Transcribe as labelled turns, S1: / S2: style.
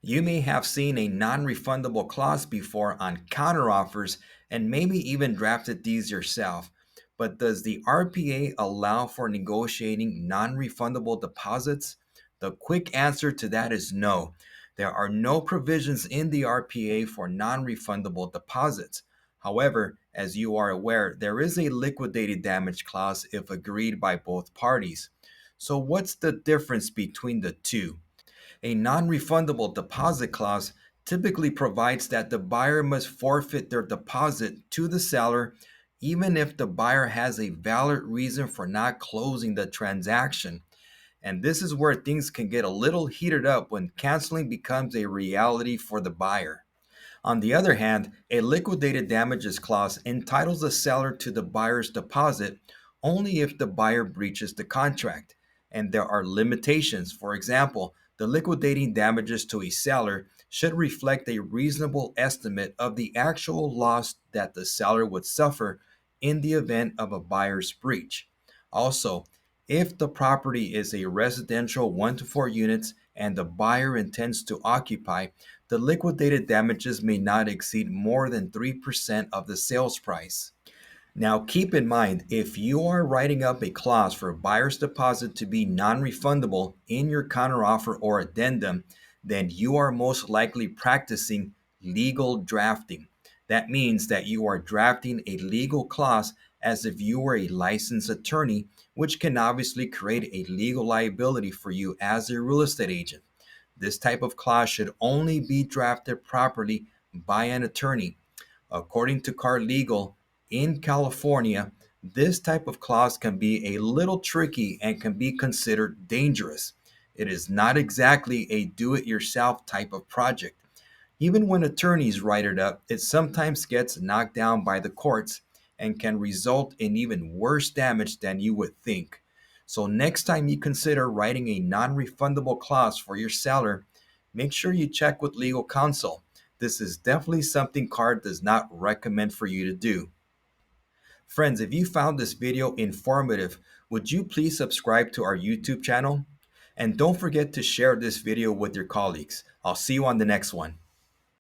S1: You may have seen a non-refundable clause before on counteroffers and maybe even drafted these yourself. But does the RPA allow for negotiating non-refundable deposits? The quick answer to that is no. There are no provisions in the RPA for non-refundable deposits. However, as you are aware, there is a liquidated damage clause if agreed by both parties. So what's the difference between the two? A non refundable deposit clause typically provides that the buyer must forfeit their deposit to the seller even if the buyer has a valid reason for not closing the transaction. And this is where things can get a little heated up when canceling becomes a reality for the buyer. On the other hand, a liquidated damages clause entitles the seller to the buyer's deposit only if the buyer breaches the contract. And there are limitations. For example, the liquidating damages to a seller should reflect a reasonable estimate of the actual loss that the seller would suffer in the event of a buyer's breach. Also, if the property is a residential 1 to 4 units and the buyer intends to occupy, the liquidated damages may not exceed more than 3% of the sales price. Now, keep in mind, if you are writing up a clause for a buyer's deposit to be non refundable in your counteroffer or addendum, then you are most likely practicing legal drafting. That means that you are drafting a legal clause as if you were a licensed attorney, which can obviously create a legal liability for you as a real estate agent. This type of clause should only be drafted properly by an attorney. According to Card Legal in California, this type of clause can be a little tricky and can be considered dangerous. It is not exactly a do it yourself type of project. Even when attorneys write it up, it sometimes gets knocked down by the courts and can result in even worse damage than you would think. So, next time you consider writing a non refundable clause for your seller, make sure you check with legal counsel. This is definitely something CARD does not recommend for you to do. Friends, if you found this video informative, would you please subscribe to our YouTube channel? And don't forget to share this video with your colleagues. I'll see you on the next one.